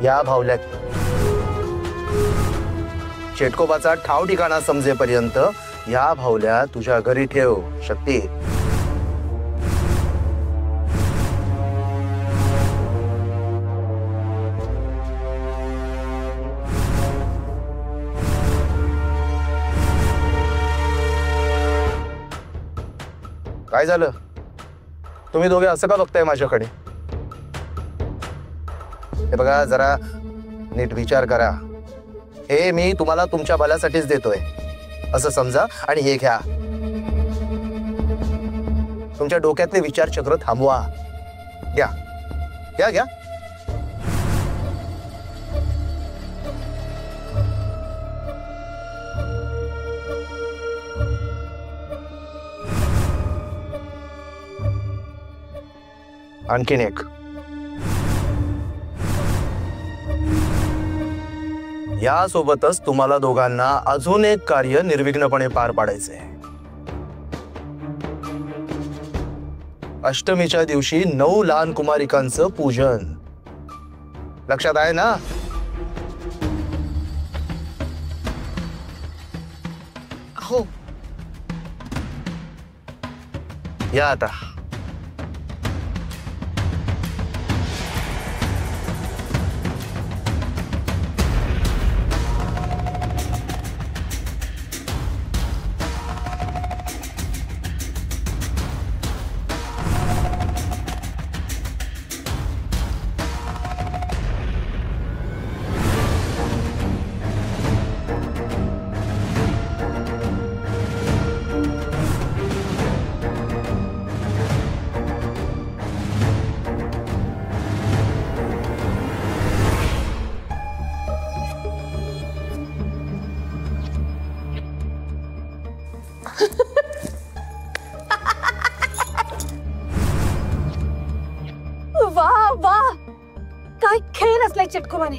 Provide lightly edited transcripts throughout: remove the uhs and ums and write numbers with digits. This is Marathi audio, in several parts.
या भावल्या चेटकोबाचा ठाव ठिकाणा समजेपर्यंत या भावल्या तुझ्या घरी ठेव शक्ती. काय झालं? तुम्ही दोघे असं का बघताय माझ्याकडे? हे बघा, जरा नीट विचार करा. हे मी तुम्हाला तुमच्या भल्यासाठीच देतोय असं समजा आणि हे घ्या. तुमच्या डोक्यातले विचारचक्र थांबवा. घ्या घ्या घ्या. आणखीन एक. यासोबतच तुम्हाला दोघांना अजून एक कार्य निर्विघ्नपणे पार पाडायचे. अष्टमीच्या दिवशी 9 लहान कुमारिकांचं पूजन. लक्षात आहे ना? हो. या आता. वाह वाह, काय खेळ असलाय चेटकोबाने.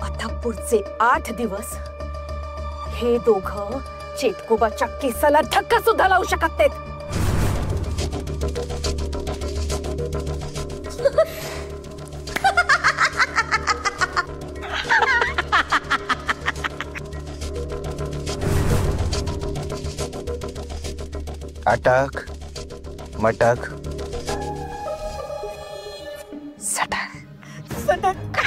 आता पुढचे 8 दिवस हे दोघं चेटकोबाच्या केसाला धक्का सुद्धा लावू शकत नाहीत. अटक मटक सटक सटक.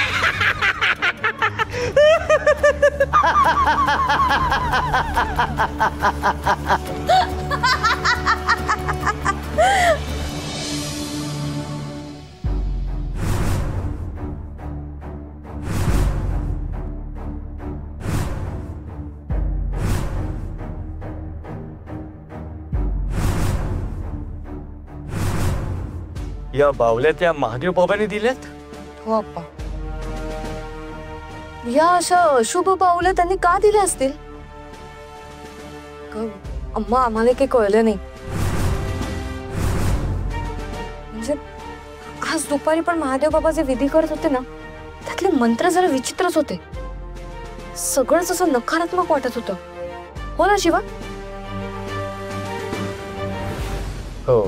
या बावल्या त्या महादेव बाबांनी दिल्यात. हो अप्पा. या अशा अशुभ बावल्या त्यांनी का दिल्या असतील? अम्मा, आम्हाला काही कळलं नाही. म्हणजे आज दुपारी पण महादेव बाबा जे विधी करत होते ना, त्यातले मंत्र जरा विचित्रच होते. सगळंच असं नकारात्मक वाटत होतं. हो ना शिवा? हो.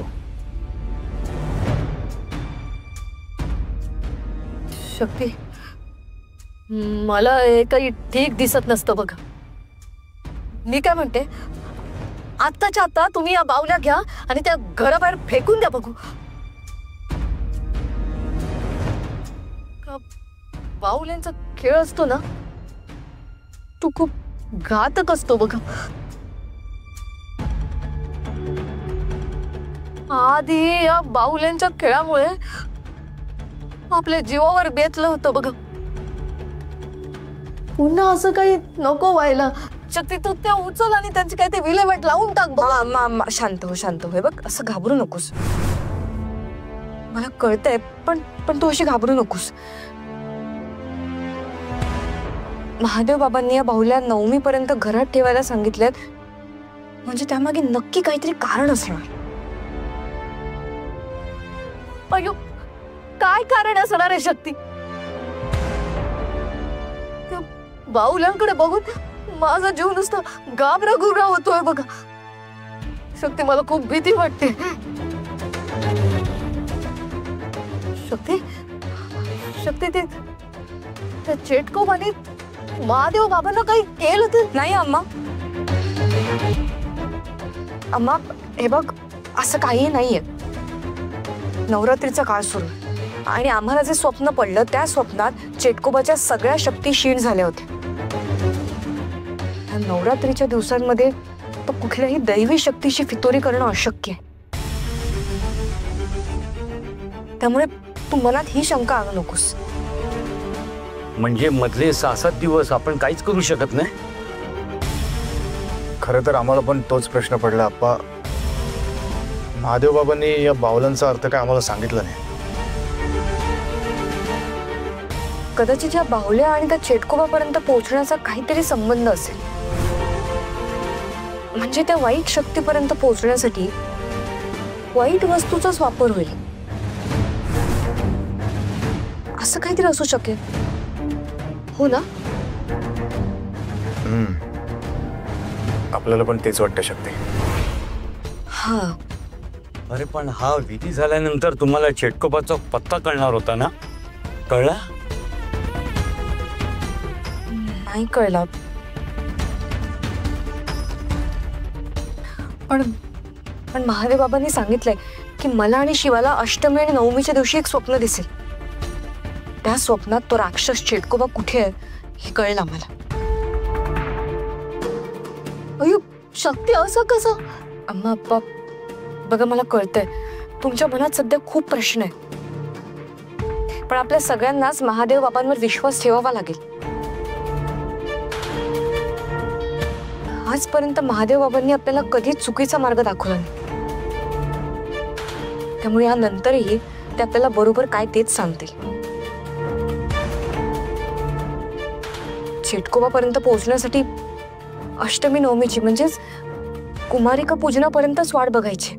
शक्ती, मला हे काही ठीक दिसत नसतं बघा. मी काय म्हणते, आत्ताच्या आता तुम्ही या बावल्या घ्या आणि त्या घराबाहेर फेकून द्या बघू. बावल्यांचा खेळ असतो ना, तो खूप घातक असतो बघा. आधी या बावल्यांच्या खेळामुळे आपल्या जीवावर बेतलं होतं बघा. पुन्हा असं काही नको व्हायला. शक्ती, तू त्या उचल आणि त्यांची काही ते विल्हेवाट लावून टाक. शांत हो, शांत हो. हे बघ, असं घाबरू नकोस. मला कळतंय, पण तू अशी घाबरू नकोस. महादेव बाबांनी या बाहुल्या 9वी पर्यंत घरात ठेवायला सांगितलेत, म्हणजे त्यामागे नक्की काहीतरी कारण असणार. अयो, काय कारण असणार आहे शक्ती? बाहुल्यांकडे बघून माझा जीव नुसता गाबरा गुबरा होतोय बघा. शक्ती, मला खूप भीती वाटते. शक्ती शक्ती ते त्या चेटकोबाने महादेव बाबांना काही केलं तर नाही अम्मा. अम्मा हे बघ, असं काही नाहीये. नवरात्रीचा काळ सुरू आणि आम्हाला जे स्वप्न पडलं त्या स्वप्नात चेटकोबाच्या सगळ्या शक्ती क्षीण झाल्या होत्या. त्या नवरात्रीच्या दिवसांमध्ये तो कुठल्याही दैवी शक्तीची फितोरी करणं अशक्य आहे. त्यामुळे तू मनात ही शंका आणू नकोस. म्हणजे मधले 6-7 दिवस आपण काहीच करू शकत नाही? खरं तर आम्हाला पण तोच प्रश्न पडला आप्पा. महादेव बाबांनी या बावलांचा अर्थ काय आम्हाला सांगितलं नाही. कदाचित या बाहुल्या आणि त्या चेटकोबापर्यंत पोहोचण्याचा काहीतरी संबंध असेल. म्हणजे त्या वाईट शक्तीपर्यंत पोहोचण्यासाठी वाईट वस्तूचाच वापर होईल असं काहीतरी असू शकेल. हो ना? आपल्याला पण तेच वाटतं शक्ती. हा. अरे पण हा विधी झाल्यानंतर तुम्हाला चेटकोबाचा पत्ता कळणार होता ना? कळला? नाही कळला. पण महादेव बाबांनी सांगितलंय की मला आणि शिवाला अष्टमी आणि नवमीच्या दिवशी एक स्वप्न दिसेल. त्या स्वप्नात तो राक्षस चेटकोबा कुठे आहे हे कळलं आम्हाला. अयो शक्ती असं कसं? अम्मा अप्पा बघा, मला कळतंय तुमच्या मनात सध्या खूप प्रश्न आहेत, पण आपल्या सगळ्यांनाच महादेव बाबांवर विश्वास ठेवावा लागेल. आजपर्यंत महादेव बाबांनी आपल्याला कधीच चुकीचा मार्ग दाखवला नाही. त्यामुळे यानंतरही ते आपल्याला बरोबर काय तेच सांगतील. चेटकोबापर्यंत पोहोचण्यासाठी अष्टमी नवमीची म्हणजेच कुमारिका पूजनापर्यंतच वाट बघायची.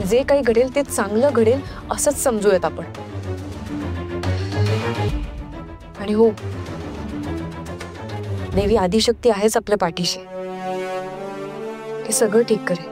जे काही घडेल ते चांगलं घडेल असंच समजूयात आपण. आणि हो, देवी आदिशक्ती आहेच आपल्या पाठीशी. हे सगळं ठीक करेल.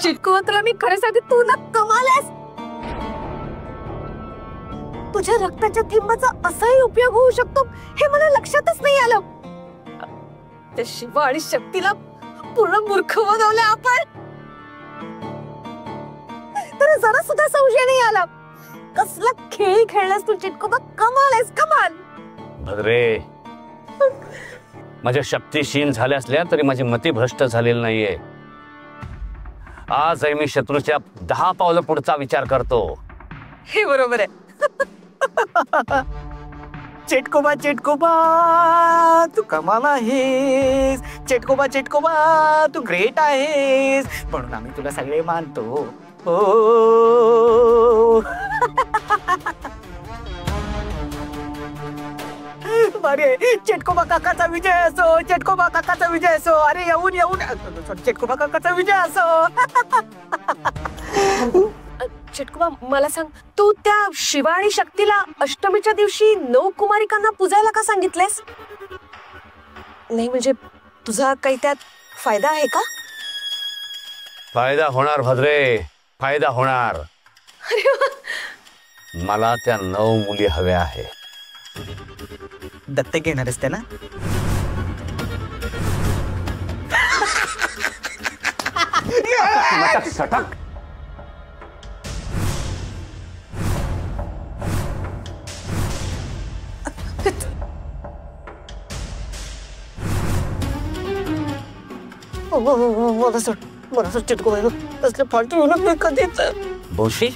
चिटकुवा तुला मी खरं सांगते, तू ना कमाल आहेस. तुझ्या रक्ताच्या थेंबाचा असाही उपयोग होऊ शकतो हे मला लक्षातच नाही आलं. त्या शिवा आणि शक्तीला पूर्ण मूर्ख बनवलं आपण. तर जरा सुद्धा संशय नाही आला. कसला खेळ खेळलास तू चिटकुवा. कमाल आहेस, कमाल. भद्रे, माझ्या शक्ती क्षीण झाल्या असल्या तरी माझी मती भ्रष्ट झालेली नाहीये. आजही मी शत्रूच्या 10 पावलं पुढचा विचार करतो. हे बरोबर आहे. चेटकोबा तू कमाल आहेस. चेटकोबा तू ग्रेट आहेस, म्हणून आम्ही तुला सगळे मानतो. अरे चेटकोबा काकाचा विजय असो, चेटकोबा काकाचा विजय असो. अरे येऊन चेटकोबा काकाचा विजय असो. चिटकुवा मला सांग, तू त्या शिवा आणि शक्तीला अष्टमीच्या दिवशी 9 कुमारिकांना पूजायला का सांगितलेस? नाही म्हणजे तुझा काही त्यात फायदा आहे का? फायदा होणार भद्रे, फायदा होणार. मला त्या 9 मुली हव्या आहे. दत्तक घेणार असते ना? सटक. मला असं चिटको असले फालतू होणार नाही कधीच. बोशी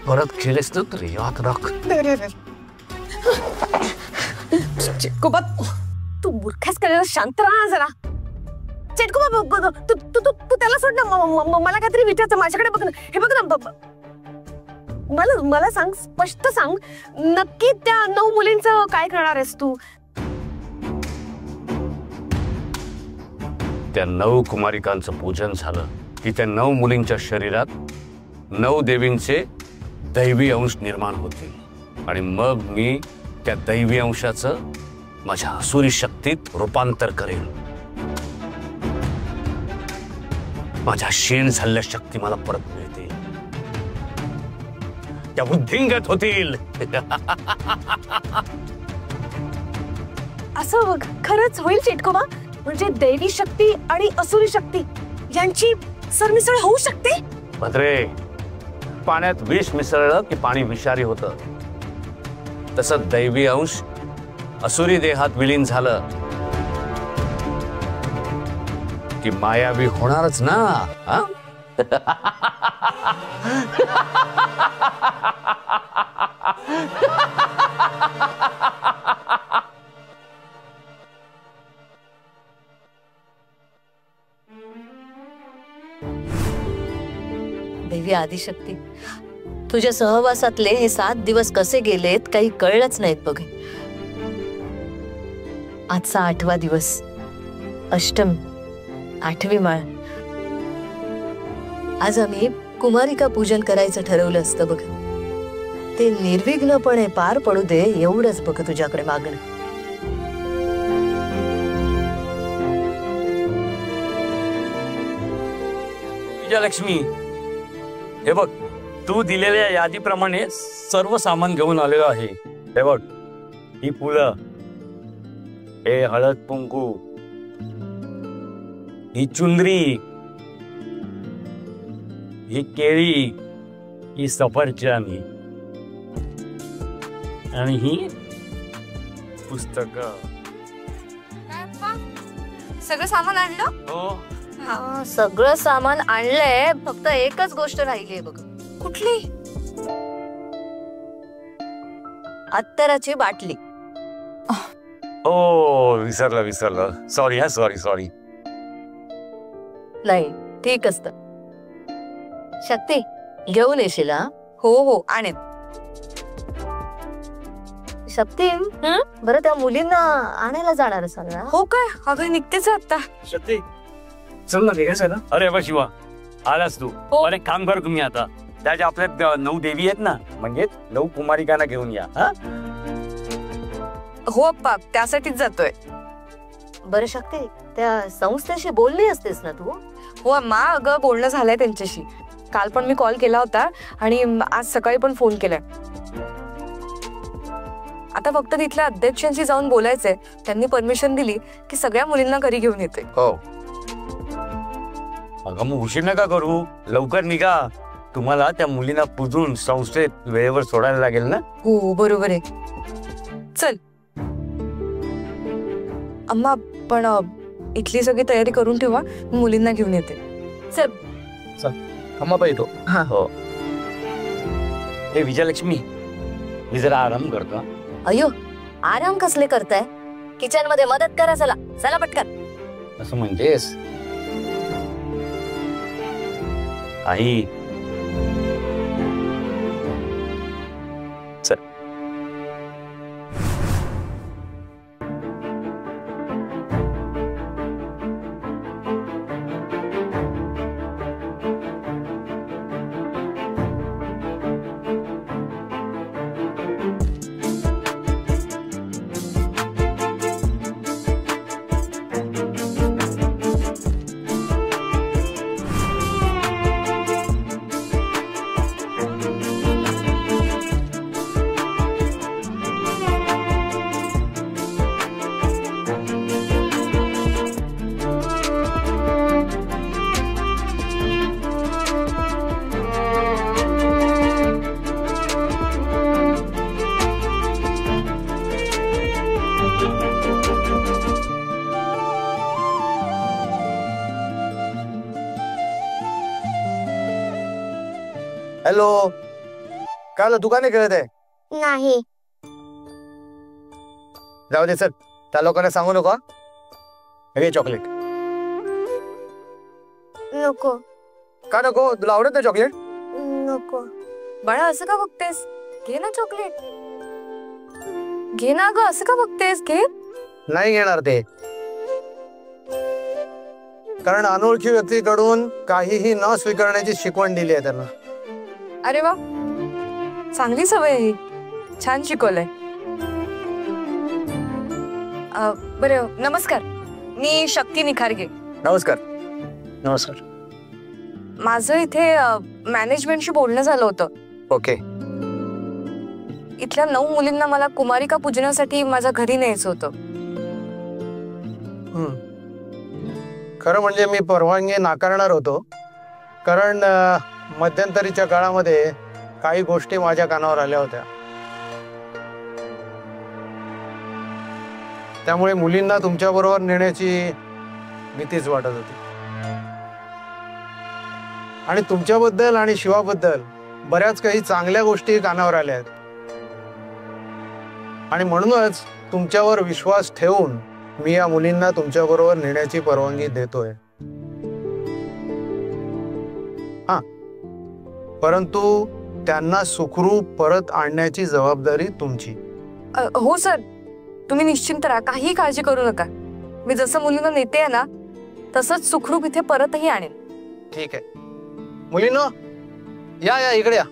परत खेळेस ना तर याद राख. चिटकोबा तू मूर्खास करायला शांत राहा जरा. चिटकोबा तू तू तू तू त्याला सोड ना. मला काहीतरी विचारायचं. माझ्याकडे बघ ना. हे बघ ना. मला सांग, स्पष्ट सांग, नक्की त्या 9 मुलींचं काय करणार आहेस तू? त्या 9 कुमारिकांचं पूजन झालं की त्या 9 मुलींच्या शरीरात 9 देवींचे दैवी अंश निर्माण होतील आणि मग मी त्या दैवी अंशाचं माझ्या असुरी शक्तीत रूपांतर करेन. माझ्या क्षीण झालेल्या शक्ती मला परत मिळतील. त्या वृद्धिंगत होतील. असं खरंच होईल चिटकोबा? म्हणजे दैवी शक्ती आणि असुरी शक्ती यांची सरमिसळ होऊ शकते? भद्रे, पाण्यात विष मिसळलं की पाणी विषारी होतं. तसं दैवी अंश असुरी देहात विलीन झालं की मायावी होणारच ना. हा? देवी आदिशक्ती, तुझ्या सहवासातले हे 7 दिवस कसे गेलेत काही कळलंच नाहीत बघ. आजचा 8वा दिवस, अष्टमी, 8वी माळ. आज आम्ही कुमारिका पूजन करायचं ठरवलं असतं बघ. ते निर्विघ्नपणे पार पडू दे एवढंच बघ तुझ्याकडे मागणं. विजयलक्ष्मी, हे बघ, तू दिलेल्या यादीप्रमाणे सर्व सामान घेऊन आलेलं आहे. हे बघ, ही फुलं, हे हळद कुंकू, ही चुंदरी, ही केळी, ही सफरचंद आणि ही पुस्तक. सगळं सामान आणलं? हो, सगळं सामान आणलंय. फक्त एकच गोष्ट राहिली बघ. कुठली? अत्तराची बाटली. हो, विसरलं. सॉरी हा, सॉरी. नाही, ठीक असत. शक्ती, घेऊन येशील? हो आणेन. शक्ती, बरं त्या मुलींना आणायला जाणार असाल ना? हो काय? अगं निघतेच आता. शक्ती, चल ना निघायचं. अरे वा शिवा, आलास तू. हो. अरे काम कर तुम्ही आता. त्याच्या आपल्या 9 देवी आहेत ना, म्हणजे 9 कुमारिकांना घेऊन या. हो अप्पा, त्यासाठीच जातोय. बरं शक्ती, त्या संस्थेशी बोलली असतेस ना तू? हो अम्मा, अगं बोलणं झालंय त्यांच्याशी. काल पण मी कॉल केला होता आणि आज सकाळी पण फोन केलाय. आता फक्त तिथल्या अध्यक्षांशी जाऊन बोलायचंय. त्यांनी परमिशन दिली की सगळ्या मुलींना घरी घेऊन येते. हो. अगं मग उशीर नका करू, लवकर निघा. तुम्हाला त्या मुलींना पुजून संस्थेत वेळेवर सोडायला लागेल ना. हो बरोबर आहे. चल अम्मा, पण इथली सगळी तयारी करून ठेवा, मुलींना घेऊन येते. चल. अम्मा येतो. हो. हे विजयलक्ष्मी, मी जरा आराम करतो. अयो, आराम कसले करताय? किचन मध्ये मदत करा. चला पटकन. असं म्हणजेस? आई, चल. हॅलो, काय दुकाने खेळत आहे? नाही. जाऊ दे, चल. त्या लोकांना सांगू नको. हे चॉकलेट. नको. का नको? तुला आवडत नाही चॉकलेट? नको. बाळा असं का बघतेस? घे ना चॉकलेट. घे ना ग, असं का बघतेस? घे. नाही घेणार ते, कारण अनोळखी व्यक्तीकडून काहीही न स्वीकारण्याची शिकवण दिली आहे त्यांना. अरे वा, चांगली सवय आहे ही. छान शिकवलंय. बरं, नमस्कार. मी शक्ती निखारगे. नमस्कार. नमस्कार. माझं इथे मॅनेजमेंटशी बोलणं झालं होतं. ओके. इथल्या 9 मुलींना मला कुमारिका पूजनासाठी माझ्या घरी न्यायचं होतं. खरं म्हणजे मी परवानगी नाकारणार होतो, कारण मध्यंतरीच्या काळामध्ये काही गोष्टी माझ्या कानावर आल्या होत्या. त्यामुळे मुलींना तुमच्याबरोबर नेण्याची भीतीच वाटत होती. आणि तुमच्याबद्दल आणि शिवाबद्दल बऱ्याच काही चांगल्या गोष्टी कानावर आल्या आहेत. आणि म्हणूनच तुमच्यावर विश्वास ठेवून मी या मुलींना तुमच्याबरोबर नेण्याची परवानगी देतोय. हा, परंतु त्यांना सुखरूप परत आणण्याची जबाबदारी तुमची. हो सर, तुम्ही निश्चिंत राहा, काही काळजी करू नका. मी जसं मुलींना नेते आहे ना, तसंच सुखरूप इथे परतही आणेन. ठीक आहे. मुलींनो, या या इकडे या.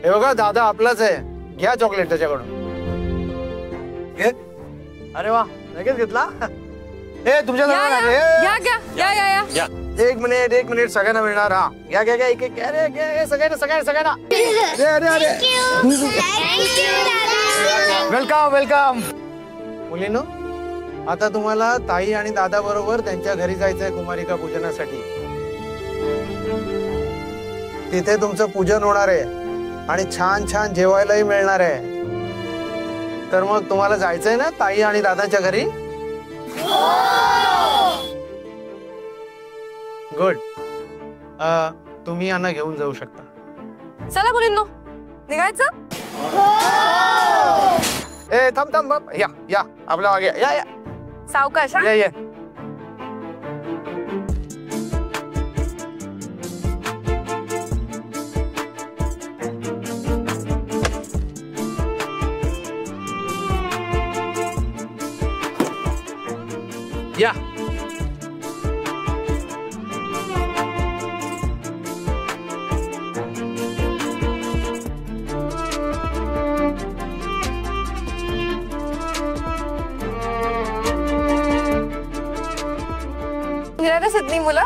हे बघा, दादा आपलाच आहे. घ्या चॉकलेट त्याच्याकडून. अरे वा, लगेच घेतला. हे तुमच्या एक मिनिट सगळ्यांना मिळणार. हा, घ्या घ्या घ्या. एक अरे सगळ्यांना वेलकम वेलकम. मुलींनो, आता तुम्हाला ताई आणि दादा बरोबर त्यांच्या घरी जायचंय कुमारिका पूजनासाठी. तिथे तुमचं पूजन होणार आहे आणि छान छान जेवायलाही मिळणार आहे. तर मग तुम्हाला जायचंय ना ताई आणि दादाच्या घरी? गुड. तुम्ही यांना घेऊन जाऊ शकता. चला मुलींनो, निघायचं. ए थांब थांब, या या आपल्या मागे या या. सावकाश. या या. या. सिद्धी मुलं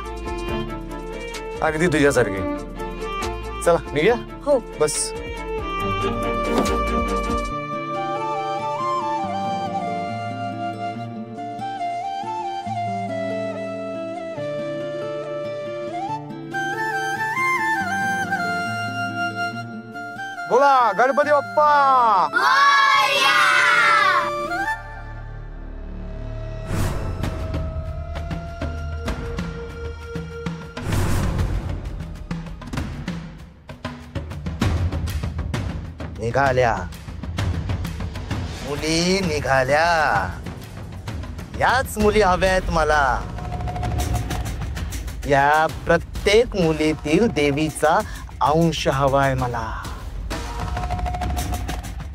अगदी तुझ्यासारखी. चला निघूया. हो बस. बोला गणपती बाप्पा. निघाल्या मुली, निघाल्या. याच मुली हव्यात मला. या प्रत्येक मुलीतील देवीचा अंश हवाय मला.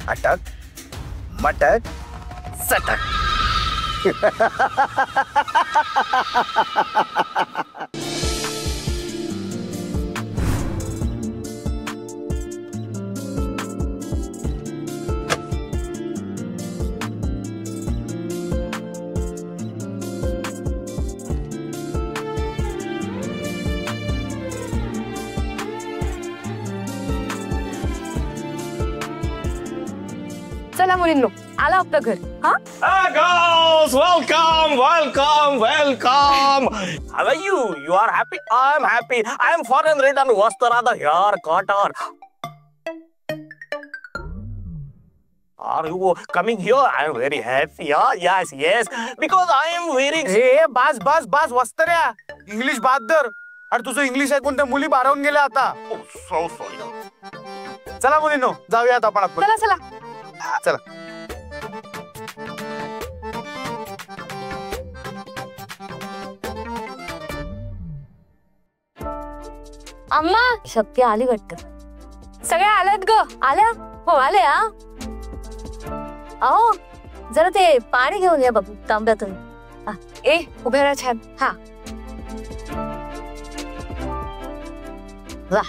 अटक मटक सटक. चला मुलींनो, आला आपलं घर. हा, Girls, welcome, welcome, welcome. How are you? You are happy? I am happy. I am foreign return Vastara, the hair cutter. Are you coming here? I am very happy. Yeah, yes, yes. Because I am wearing. ए बस बस बस वस्त्र्या, इंग्लिश बाद दर. अरे तुझं इंग्लिश ऐकून त्या मुली बारावून गेल्या आता. Oh, so sorry. चला मुलींनो, जाऊयात आपण आतमध्ये. चला चला. चला. अम्मा, शक्ती आली वाटतं. सगळ्या आल्यात ग. आल्या? हो आल्या. अहो जरा ते पाणी घेऊन या बाबू तांब्यातून. ए उभे राहा छान. हा वा.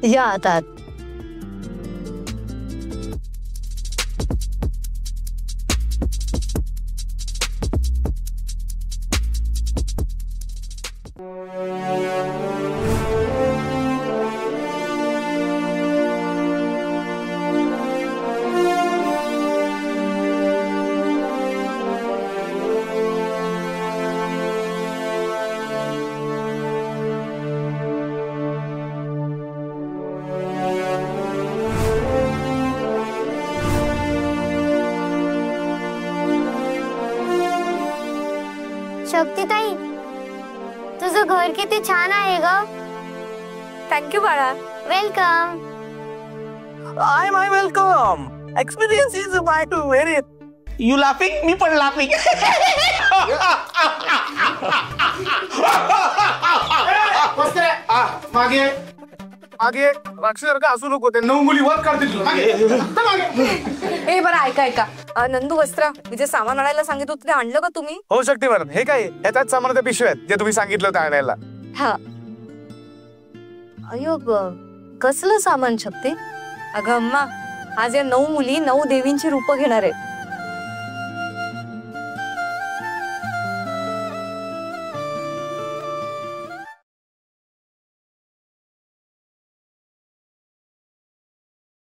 या आता. शक्तीताई, तुझं घर किती छान आहे ग. थँक्यू बाळा. Welcome. I'm welcome. Experience is my to very. You laughing? Me पण laughing. मागे मागे राक्षसारखं असू नको. ते 9 मुली वर काढतील तुला. ए बरं ऐका. नंदू वस्त्रा, मी जे सामान आणायला सांगितलं होतं ते आणलं का तुम्ही? हो शक्ती मॅडम. हे काय ह्याच्यात सामानाच्या पिशव्या आहेत जे तुम्ही सांगितलं होतं आणायला. हा. अयो कसलं सामान शक्ती? अगं अम्मा, आज या 9 मुली 9 देवींची रूपं घेणार आहेत.